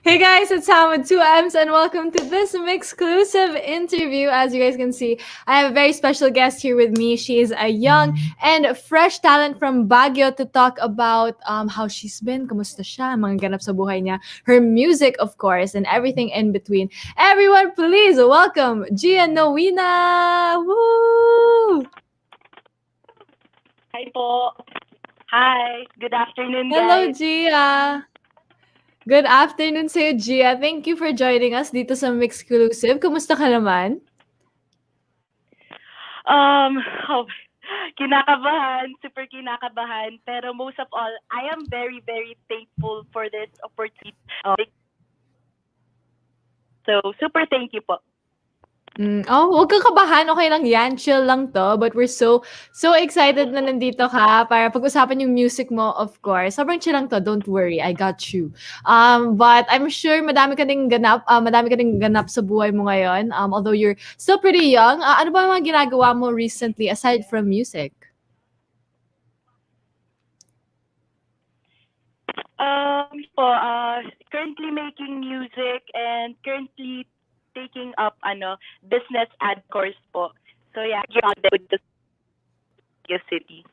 Hey guys, it's Sam with 2Ms and welcome to this MYXclusive interview. As you guys can see, I have a very special guest here with me. She is a young and fresh talent from Baguio to talk about how she's been, kamusta siya, mga ganap sa buhay niya, her music of course, and everything in between. Everyone, please welcome Jiya Noina! Woo! Hi po. Hi. Good afternoon, Hello, guys. Gia! Good afternoon sa'yo, Gia. Thank you for joining us dito sa MYXclusive. Kumusta ka naman? Um, oh, kinakabahan, super kinakabahan. Pero most of all, I am very, very thankful for this opportunity. So, super thank you po. Huwag kang kabahan, okay lang yan, chill lang 'to. But we're so excited na nandito ka para pag-usapan yung music mo, of course. Sobrang chill lang 'to, don't worry, I got you. But I'm sure madami ka ding ganap sa buhay mo ngayon, although you're still pretty young. Ano ba mga ginagawa mo recently aside from music? Currently making music and currently taking up business ad course po. So yeah, grounded with the city.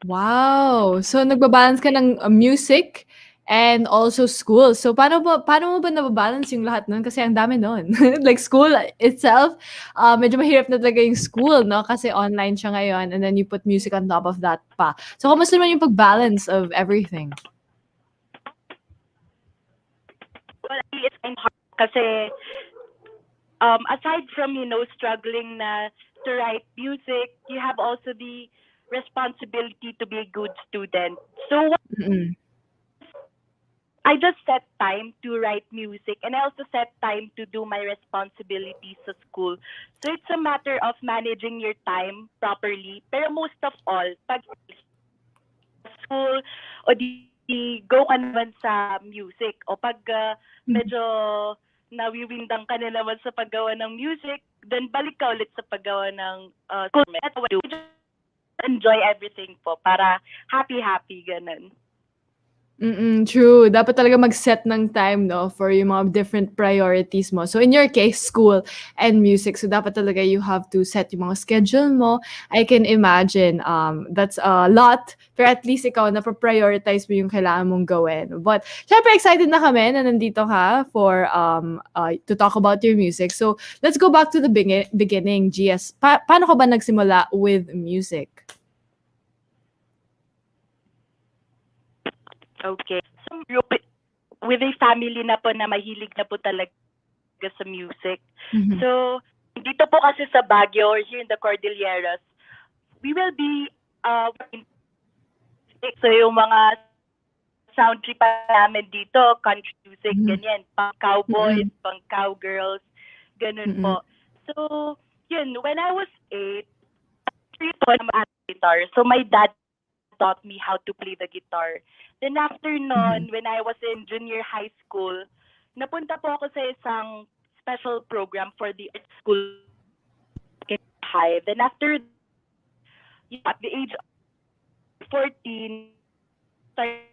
Wow! So nagba-balance ka ng, music and also school. So paano mo ba nababalance yung lahat nun kasi ang dami nun? Like school itself, medyo mahirap na talaga yung school 'no, kasi online siya ngayon and then you put music on top of that pa. So kamusta naman yung pag-balance of everything? Well, it's kind of hard kasi aside from struggling to write music, you have also the responsibility to be a good student. So Mm. I just set time to write music and I also set time to do my responsibilities sa school. So it's a matter of managing your time properly. Pero most of all, pag school o di go ka naman sa music o pag medyo nawiwindang ka na naman sa paggawa ng music, then balik ka ulit sa paggawa ng school. Enjoy everything po para happy ganun. True. Dapat talaga mag-set ng time 'no, for yung mga different priorities mo. So in your case, school and music. So dapat talaga you have to set yung mga schedule mo. I can imagine, that's a lot, pero at least ikaw napo-prioritize mo yung kailangan mong gawin. But siyempre excited na kami na nandito ka for, to talk about your music. So let's go back to the beginning, GS. Paano ka ba nagsimula with music? Okay. So, with a family na po na mahilig na po talaga sa music. Mhm. So, dito po kasi sa Baguio or here in the Cordilleras, we will be so yung mga sound trip namin dito, country music, ganyan, pang cowboys, pang cowgirls, ganun po. So, yun, when I was 8, I'm at guitar. So, my dad taught me how to play the guitar. Then after nun, when I was in junior high school, napunta po ako sa isang special program for the art school in high. Then after, at the age of 14, I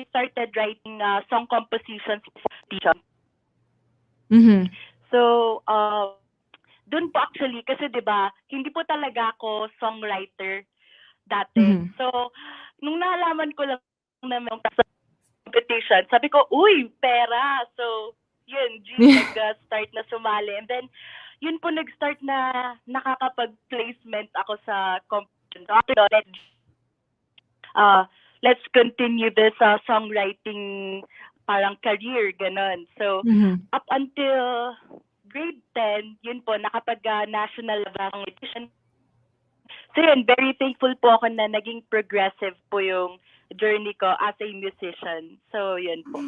started writing song compositions for teacher. So, dun po actually, kasi 'di ba, hindi po talaga ako songwriter dati. So, nung nalaman ko lang na may competition, sabi ko, uy, pera. So, yun, nag-start na sumali. And then, yun po nag-start na nakakapag-placement ako sa competition. So, after that, let's continue this songwriting parang career, ganun. So, up until grade 10, yun po, nakapag-national competition. So yun, very thankful po ako na naging progressive po yung journey ko as a musician. So yun po.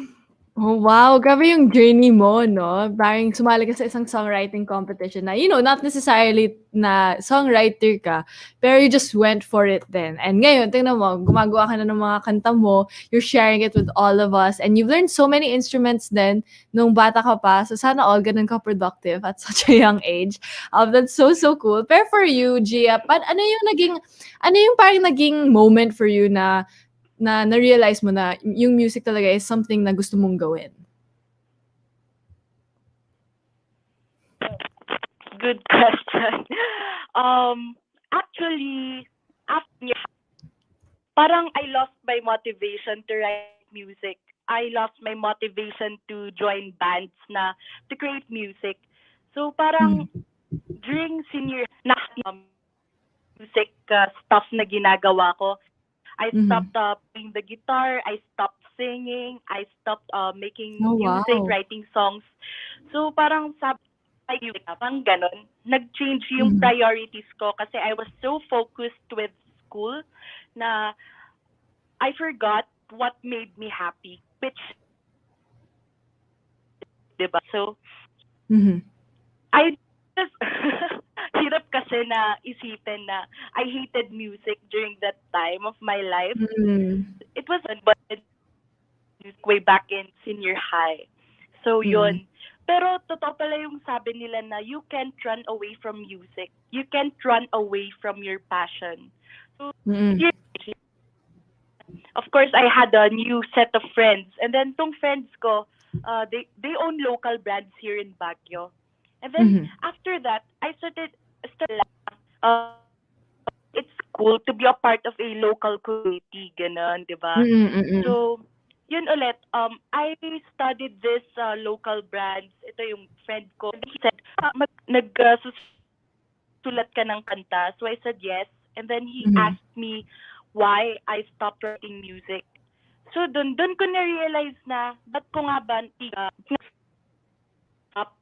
Oh, wow! Grabe yung journey mo 'no, parang sumali ka sa isang songwriting competition na, not necessarily na songwriter ka, pero you just went for it then. And ngayon tingnan mo, gumagawa ka na ng mga kanta mo, you're sharing it with all of us, and you've learned so many instruments then nung bata ka pa. So sana all gano'n ka productive at such a young age. That's so cool. Pero for you, Gia, ano yung parang naging moment for you na na-realize mo na yung music talaga is something na gusto mong gawin? Good question. Actually, after parang I lost my motivation to write music. I lost my motivation to join bands na to create music. So parang during senior na music stuff na ginagawa ko, I stopped playing the guitar, I stopped singing, I stopped making Oh, music, wow. writing songs. So parang sabi parang ganon, nag-change yung priorities ko kasi I was so focused with school na I forgot what made me happy, which, diba? So, I just, hirap kasi na isipin na I hated music during that time of my life. It was but way back in senior high. So, yun. Pero totoo pala yung sabi nila na you can't run away from music. You can't run away from your passion. So, of course, I had a new set of friends. And then, tong friends ko, they own local brands here in Baguio. And then, after that, I started uh, it's cool to be a part of a local community, ganun, di ba? So, yun ulit, I studied this local brands. Ito yung friend ko. He said, nagsusulat ka ng kanta. So I said yes. And then he asked me why I stopped writing music. So dun ko na-realize na, ba't ko nga ba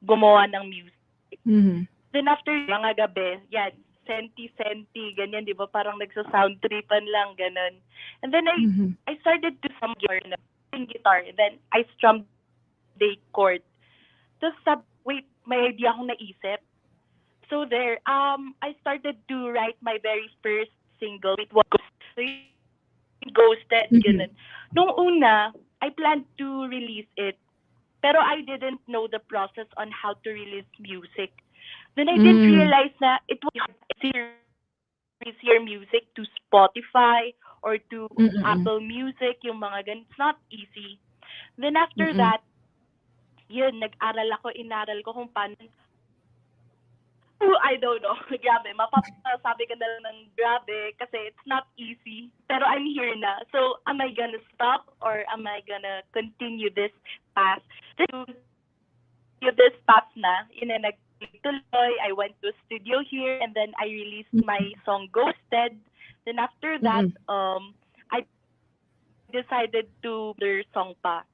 gumawa ng music? Then after mga gabi, yan, senti-senti, ganyan, di ba? Parang nagsa-sound tripan lang, ganun. And then I started to strum guitar. And then I strummed the chord. Tapos wait, may idea akong naisip. So there, I started to write my very first single. It was Ghosted, ganun. Nung una, I planned to release it. Pero I didn't know the process on how to release music. Then I didn't realize na it was hard to release your music to Spotify or to Apple Music, yung mga ganun. It's not easy. Then after that, yun, inaral ko kung paano. I don't know. Grabe, mapapasabi ka na lang ng grabe kasi it's not easy. Pero I'm here na. So, am I gonna stop or am I gonna continue this path? This path na, nagtuloy. I went to a studio here and then I released my song Ghosted. Then after that, I decided to their song pa.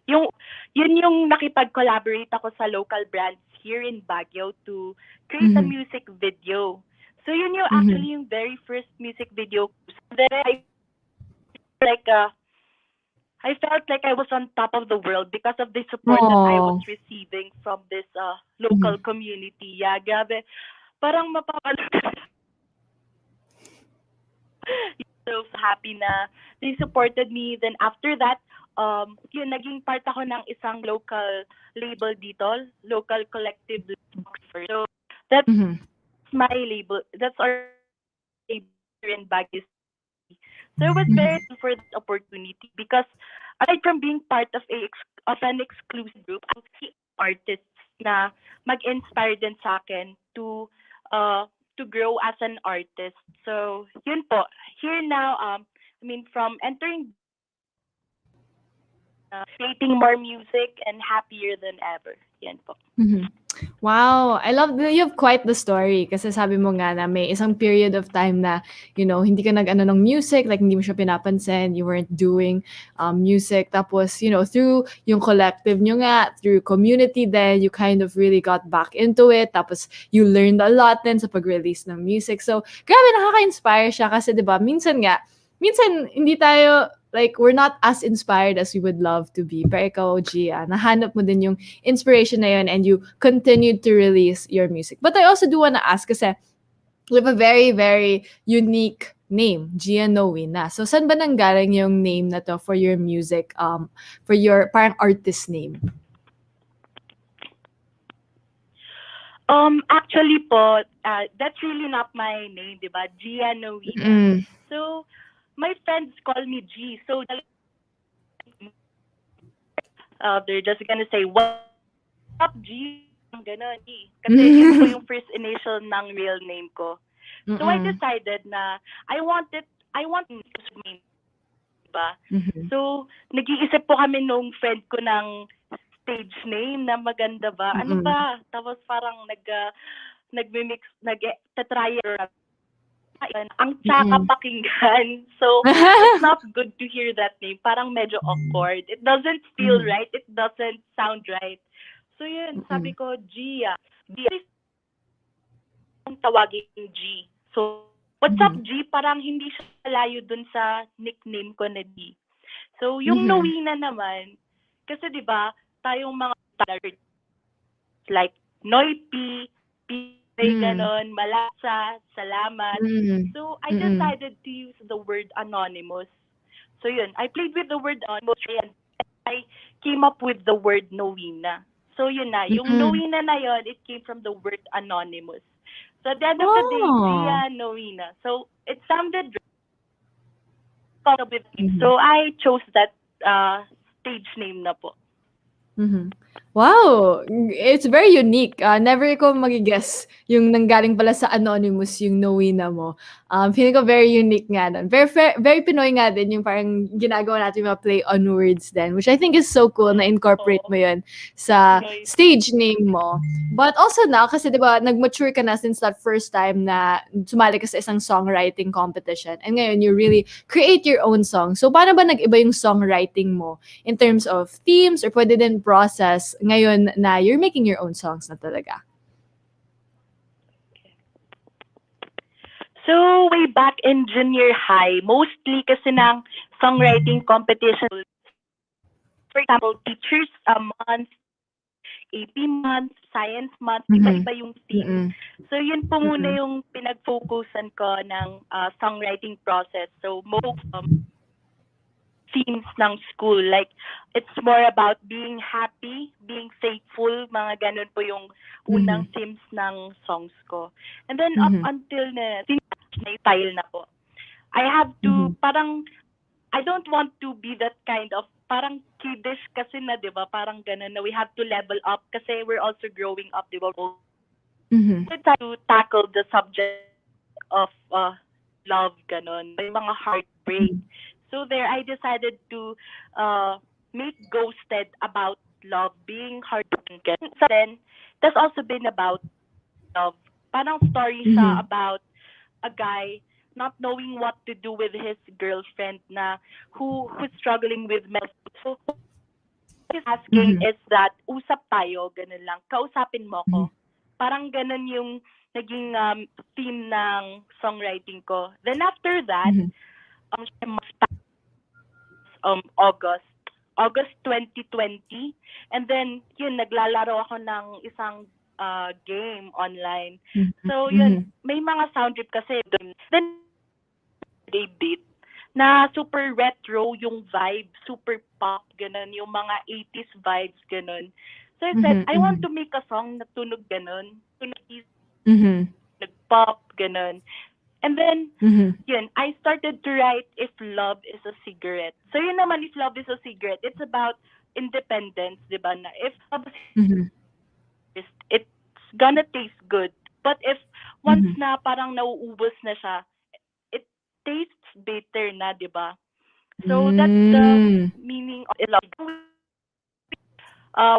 Yun yung nakipag-collaborate ako sa local brands here in Baguio to create a music video. So yun yung actually yung very first music video. Then I felt like I was on top of the world because of the support that I was receiving from this local community. Yeah, grabe. Parang so happy na they supported me. Then after that, yun, naging part ako ng isang local label dito, local collective. So that's my label. That's our label here in Baguio. So I was very thankful for that opportunity because aside from being part of an exclusive group, I see artists na mag-inspire din sa akin to grow as an artist. So yun po. Here now, from entering creating more music and happier than ever. Yan po. Wow, I love you have quite the story kasi sabi mo nga na may isang period of time na, hindi ka nag-ano ng music, like hindi mo siya pinapansin, you weren't doing music. Tapos, through yung collective nyo nga, through community then, you kind of really got back into it. Tapos, you learned a lot then sa pag-release ng music. So, grabe, nakaka-inspire siya kasi, di ba, minsan hindi tayo, like, we're not as inspired as we would love to be. Pero ikaw, Jiya, nahanap mo din yung inspiration na yun and you continued to release your music. But I also do wanna ask kasi you have a very, very unique name, Jiya Noina. So, saan ba nanggaling yung name na to for your music, for your parang artist name? Actually po, that's really not my name, di ba? Jiya Noina. So, my friends call me G. So they're just gonna say, "What's up, G?" Parang ganon, G. Kasi yun po yung first initial ng real name ko. So I Mm. decided na I want name, diba? Mhm. So, nag-iisip po kami nung friend ko ng stage name na maganda ba? Ano Mm. ba? Tapos parang nagmi-mix, nag-try ang tsaka Mm. pakinggan. So, it's not good to hear that name. Parang medyo awkward. It doesn't feel Mhm. right. It doesn't sound right. So, yun, sabi Mm. ko, Gia. Gia, kung tawagin G. So, what's up, Mhm. G? Parang hindi siya malayo dun sa nickname ko na G. So, yung Mhm. Noina naman, kasi di ba tayong mga like Noipi, Pinoy, Mm. ganon, Malasa, Salamat. Mm. So, I Mm. decided to use the word anonymous. So, yun, I played with the word anonymous and I came up with the word Nowina. So, yun na. Yung Mm. Nowina na yun, it came from the word anonymous. So, at the end of the day, Oh. Jiya Noina. So, it sounded with me. Mhm. So, I chose that stage name na po. Mhm. Wow! It's very unique. Never ko magi-guess yung nanggaling pala sa anonymous yung Nowina mo. Feeling ko very unique nga nun. Very Pinoy nga din yung parang ginagawa natin yung mga play on words din, which I think is so cool na incorporate Oo. mo yun sa Pinoy. stage name mo. But also now, kasi di ba, nag-mature ka na since that first time na sumali ka sa isang songwriting competition. And ngayon, you really create your own song. So, paano ba nag-iba yung songwriting mo? In terms of themes or pwede din process ngayon na you're making your own songs na talaga? So, way back in junior high, mostly kasi ng songwriting competition, for example, teachers month, AP month, science month, Mhm. iba-iba yung theme. Mm. So, yun po muna Mm. yung pinag-focusan ko ng songwriting process. So, most themes ng school. Like, it's more about being happy, being faithful, mga ganun po yung unang Mhm. themes ng songs ko. And then, up Mhm. until na style na po. I have to, Mhm. parang, I don't want to be that kind of, parang kiddish kasi na, di ba? Parang ganun na we have to level up kasi we're also growing up, di ba? Mhm. We try to tackle the subject of love, ganun. May mga heartbreak. Mhm. So there, I decided to uh, make Ghosted about love, being heartbroken. So then, that's also been about love. Parang story siya Mhm. about a guy not knowing what to do with his girlfriend na who's struggling with mental. So what he's asking Mhm. is that usap tayo, ganun lang. Kausapin mo Mhm. ko. Parang ganun yung naging theme ng songwriting ko. Then after that, Mhm. August. August 2020. And then, yun, naglalaro ako ng isang game online. Mhm. So, yun, Mhm. may mga sound trip kasi doon. Then, they beat na super retro yung vibe, super pop, ganun, yung mga 80s vibes, ganun. So I said, Mhm. I want Mhm. to make a song na tunog ganun, tunog Mhm. nag-pop, ganun. And then, Mhm. yun, I started to write If Love is a Cigarette. So yun naman, If Love is a Cigarette, it's about independence, di ba? Na if love Mhm. is, it's gonna taste good. But if once Mhm. na parang nauubos na siya, it tastes bitter na, di ba? So that's the Hmm. meaning of love.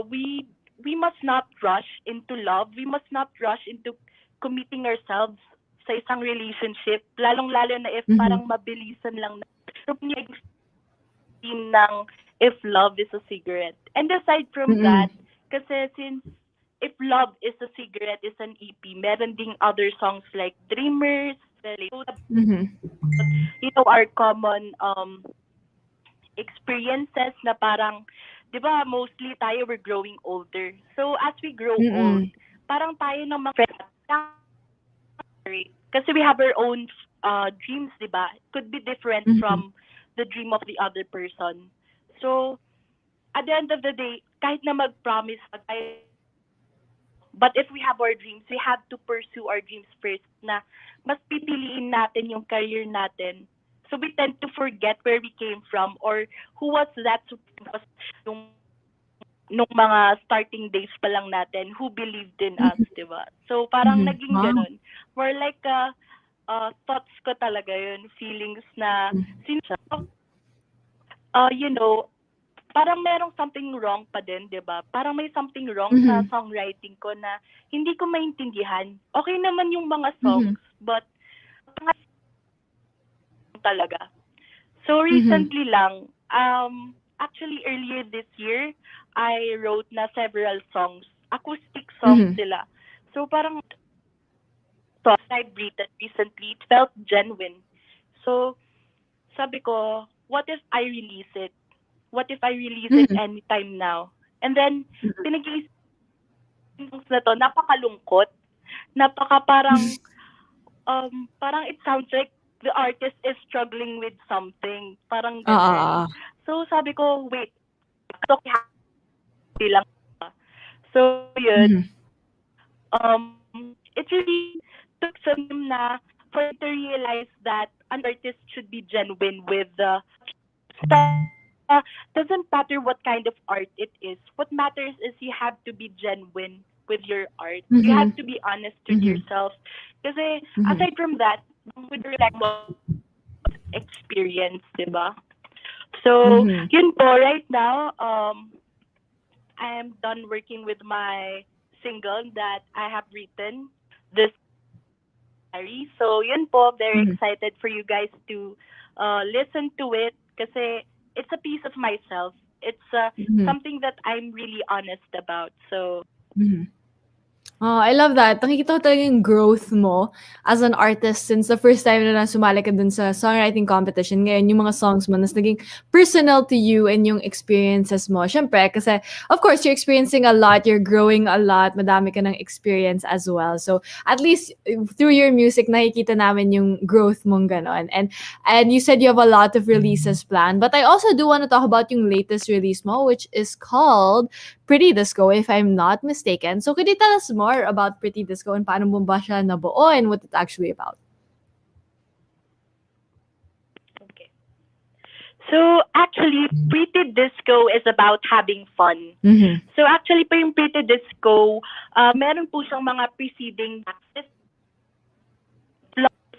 We must not rush into love. We must not rush into committing ourselves sa isang relationship, lalong-lalo na if Mhm. parang mabilisan lang na yung theme ng If Love is a Cigarette. And aside from Mm. that, kasi since If Love is a Cigarette is an EP, meron ding other songs like Dreamers, Mhm. our common experiences na parang, di ba, mostly tayo we're growing older. So, as we grow old, Mm. parang tayo ng mga friends, kasi we have our own dreams, di ba? It could be different Mhm. from the dream of the other person. So, at the end of the day, kahit na mag-promise tayo, but if we have our dreams, we have to pursue our dreams first na mas pipiliin natin yung career natin So we tend to forget where we came from or who was that was yung nung mga starting days pa lang natin who believed in us, Mhm. 'di ba? So parang Mhm. naging Wow. ganun. More like thoughts ko talaga yun, feelings na Mhm. since you know, parang merong something wrong pa din, 'di ba? Parang may something wrong sa Mhm. songwriting ko na hindi ko maintindihan. Okay naman yung mga Mhm. songs, but talaga. So Mhm. recently lang, actually earlier this year, I wrote na several songs, acoustic songs Mhm. sila. So parang songs I've written recently, it felt genuine. So sabi ko, what if I release it? What if I release it Mhm. anytime now? And then, Mhm. pinag-iisip songs na to, napakalungkot. Napaka parang, parang it sounds like the artist is struggling with something. Parang Oo, ganun. oo. So sabi ko, wait, so happy lang. So yun, Mhm. it really took some time na for me to realize that an artist should be genuine with doesn't matter what kind of art it is. What matters is you have to be genuine with your art. You have Mhm. to be honest with Mhm. yourself. Kasi Mhm. aside from that, with reflect what experience, diba? So, Mhm. yun po, right now, I am done working with my single that I have written this January. So, yun po, very Mhm. excited for you guys to listen to it kasi it's a piece of myself. It's Mhm. something that I'm really honest about. So, Mhm. Oh, I love that. Nakikita ko talaga yung growth mo as an artist since the first time na sumali ka dun sa songwriting competition. Ngayon, yung mga songs mo, nas naging personal to you and yung experiences mo. Siyempre, kasi of course, you're experiencing a lot, you're growing a lot, madami ka ng experience as well. So, at least through your music, nakikita namin yung growth mong ganon. And you said you have a lot of releases planned. But I also do want to talk about yung latest release mo, which is called Pretty Disco, if I'm not mistaken. So could you tell us more about Pretty Disco and paano mo ba siya nabuo and what it's actually about? okay. So, actually, Pretty Disco is about having fun. Mhm. So, actually, pa yung Pretty Disco, meron po siyang mga preceding acts.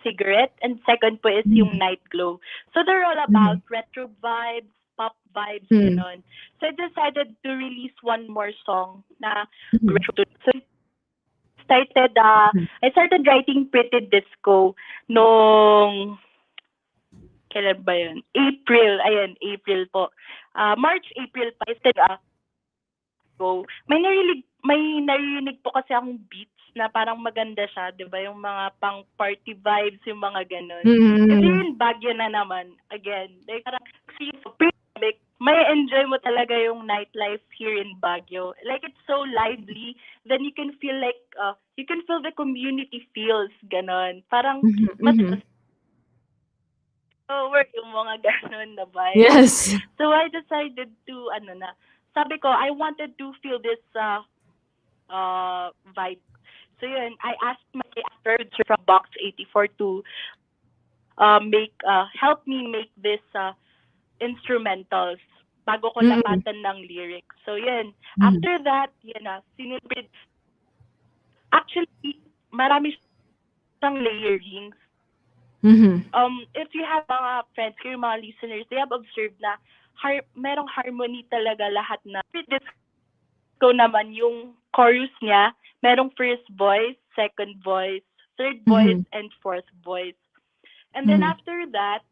Cigarette, and second po is yung Mhm. Night Glow. So they're all about Mhm. retro vibes, pop vibes, Mhm. ganon. So I decided to release one more song na Mhm. retro. So I started writing Pretty Disco nung kailan ba yun? April, ayan, April po. March, April pa. I said, go. May narinig po kasi akong beats na parang maganda siya, 'di ba? Yung mga pang party vibes, yung mga ganun. Kasi Mhm. yun Baguio na naman again. Like parang see pre-pandemic, may enjoy mo talaga yung nightlife here in Baguio. Like it's so lively, then you can feel like you can feel the community feels ganon. Parang Mhm. mas Mhm. work yung mga ganun na vibes. Yes. So I decided to sabi ko I wanted to feel this vibe. So yun, I asked my actor from Box 84 to make help me make this instrumentals bago ko Mhm. lapatan ng lyrics. So yun, Mhm. after that, yun na, sinipid. Actually, marami siyang layerings. Mhm. If you have mga friends, kayo mga listeners, they have observed na merong harmony talaga lahat na. This ko naman yung chorus niya, merong first voice, second voice, third voice, Mhm. and fourth voice. And then Mhm. after that,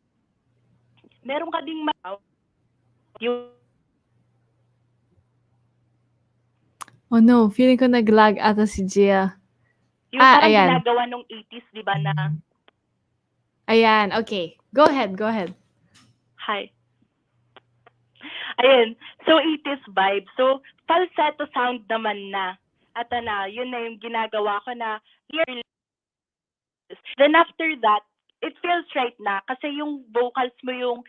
meron ka ding yung Oh no, feeling ko nag-lag ata si Gia. yung parang Ayan. ginagawa nung 80s, 'di ba na Ayan, okay. Go ahead, go ahead. hi. Ayun. So 80s vibe. So falsetto sound naman na. At yun na yung ginagawa ko na lyrics. Then after that, it feels right na kasi yung vocals mo yung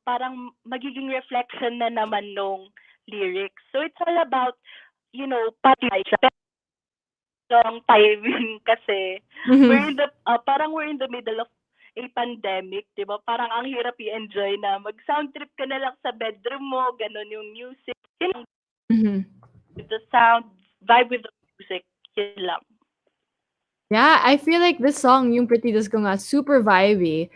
parang magiging reflection na naman nung lyrics. So it's all about, pati long timing kasi Mhm. we're in the middle of a pandemic, 'di ba? Parang ang hirap i-enjoy na mag-sound trip ka na lang sa bedroom mo, ganun yung music. Yun lang, Mhm. with the sound, vibe with the music, yun lang. Yeah, I feel like this song, yung Pretty Disco nga, super vibey.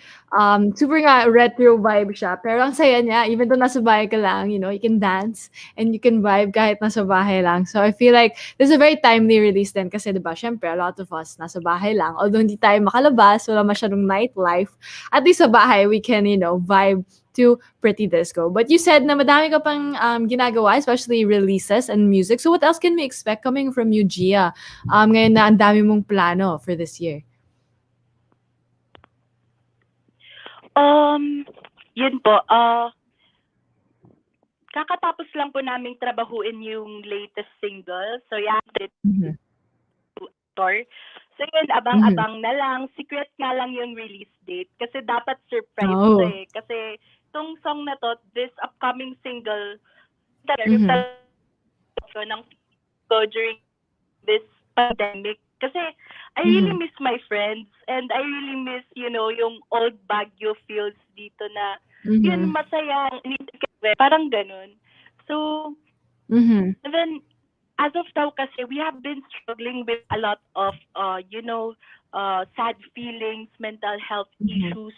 Super nga retro vibe siya. Pero ang saya niya, even though nasa bahay ka lang, you can dance and you can vibe kahit nasa bahay lang. So I feel like this is a very timely release din kasi 'di ba, syempre a lot of us nasa bahay lang. Although hindi tayo makalabas, wala masyadong nightlife. At least sa bahay, we can, vibe to Pretty Disco. But you said na madami ka pang ginagawa, especially releases and music. So what else can we expect coming from you, Gia? Ngayon na ang dami mong plano for this year. Yun po, kakatapos lang po naming trabahuin yung latest single. So, yeah, Mhm. tour. So, yun, Mhm. abang-abang na lang. Secret nga lang yung release date. Kasi dapat surprise to Oh. eh. Kasi itong song na to, this upcoming single, Mhm. ko ng ko during this pandemic. Kasi I really Mhm. miss my friends and I really miss, yung old Baguio feels dito na, yun, Mhm. masaya, parang ganun. So, Mhm. and then, as of now kasi, we have been struggling with a lot of, sad feelings, mental health Mhm. issues.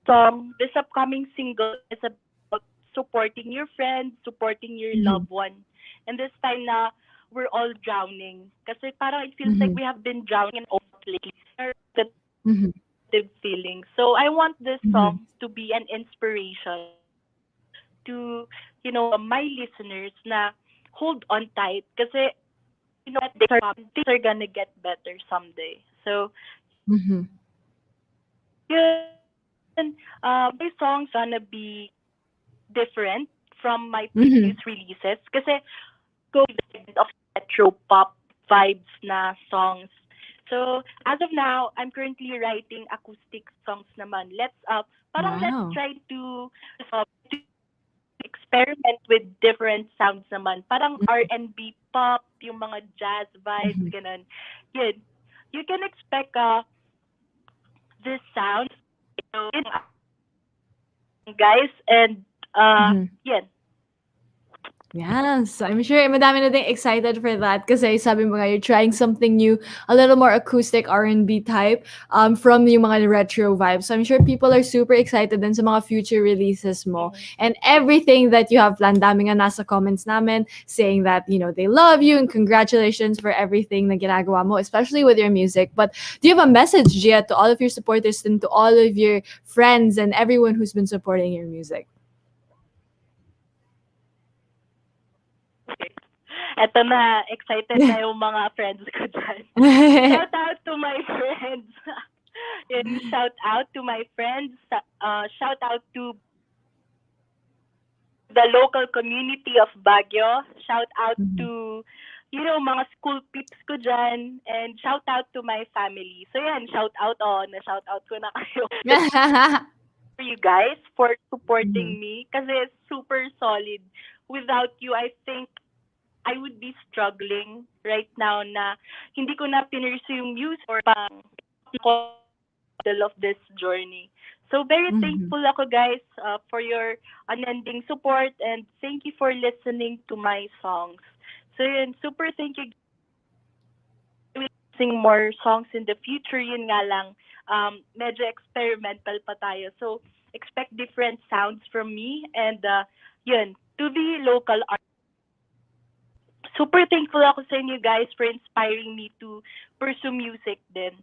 So, this upcoming single is about supporting your friends, supporting your Mhm. loved one. And this time na we're all drowning. Kasi parang it feels like Mhm. we have been drowning in all lately. Mhm. Negative feelings. So I want this Mhm. song to be an inspiration to, my listeners na hold on tight. Kasi, what things are gonna get better someday. So, Mhm. yun, my song's gonna be different from my previous Mhm. releases kasi go with of retro pop vibes na songs. So, as of now, I'm currently writing acoustic songs naman. Let's Wow. try to experiment with different sounds naman. Parang Mhm. R&B pop, yung mga jazz vibes, Mhm. ganun. Yun. You can expect this sound, guys, and Mhm. yun. Yes, I'm sure madami na ding excited for that kasi sabi mo nga you're trying something new, a little more acoustic R&B type from yung mga retro vibes. So I'm sure people are super excited din sa mga future releases mo Mhm. and everything that you have planned. Dami nga nasa comments namin saying that, they love you and congratulations for everything na ginagawa mo, especially with your music. But do you have a message, Gia, to all of your supporters and to all of your friends and everyone who's been supporting your music? Eto na, excited na yung mga friends ko dyan. Shout out to my friends. Yun, shout out to my friends. Shout out to the local community of Baguio. Shout out Mhm. to, mga school peeps ko dyan. And shout out to my family. So yan, shout out, na-shout out ko na kayo. For you guys for Mhm. supporting me kasi super solid. Without you, I think I would be struggling right now na hindi ko na pinursue yung music or pang middle of this journey. So very Mhm. thankful ako guys for your unending support and thank you for listening to my songs. So yun, super thank you. We will sing more songs in the future. Yun nga lang, medyo experimental pa tayo. So expect different sounds from me and yun, to the local super thankful ako sa inyo guys for inspiring me to pursue music din.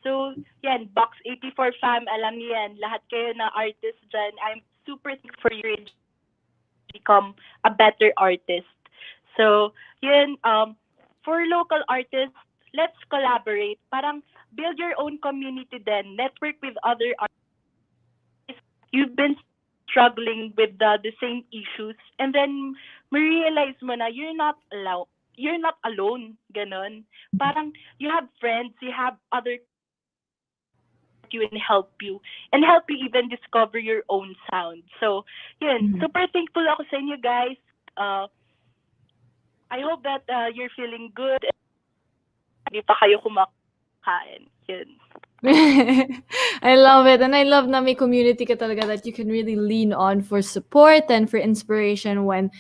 So, yan, Box 84 fam, alam niyo yan, lahat kayo na artist dyan, I'm super thankful for you to become a better artist. So, yun, for local artists, let's collaborate. Parang build your own community then, network with other you've been struggling with the same issues and then realize mo na you're not alone ganon parang you have friends you have other you and help you even discover your own sound so yun Mhm. super thankful ako sa inyo guys I hope that you're feeling good hindi pa kayo kumakain yun I love it. And I love na may community ka talaga that you can really lean on for support and for inspiration when,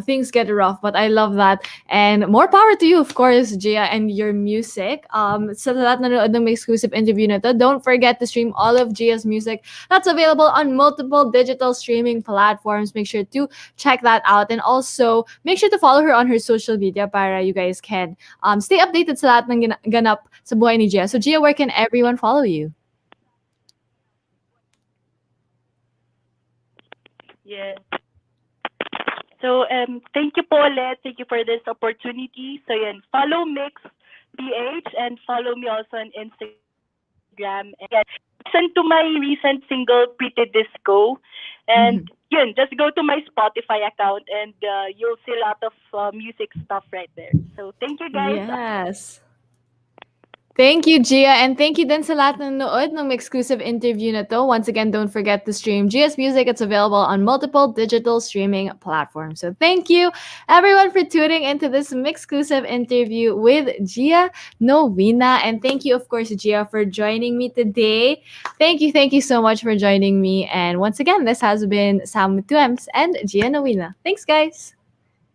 things get rough. But I love that. And more power to you, of course, Gia, and your music. Sa lahat na nanood ng may exclusive interview na to, don't forget to stream all of Gia's music. That's available on multiple digital streaming platforms. Make sure to check that out. And also, make sure to follow her on her social media para you guys can stay updated sa lahat ng ganap sa buhay ni Gia. So, Gia, where can everyone follow you? Yes. So, thank you po ulit. Thank you for this opportunity. So, yan, follow Mix PH and follow me also on Instagram. And yan, listen to my recent single, Pretty Disco. And yun, just go to my Spotify account and you'll see a lot of music stuff right there. So, thank you guys. Yes. Thank you, Gia. And thank you din sa lahat ng nanood ng exclusive interview na to. Once again, don't forget to stream Gia's music. It's available on multiple digital streaming platforms. So thank you, everyone, for tuning into this exclusive interview with Jiya Noina. And thank you, of course, Gia, for joining me today. Thank you so much for joining me. And once again, this has been Sam Tuems and Jiya Noina. Thanks, guys.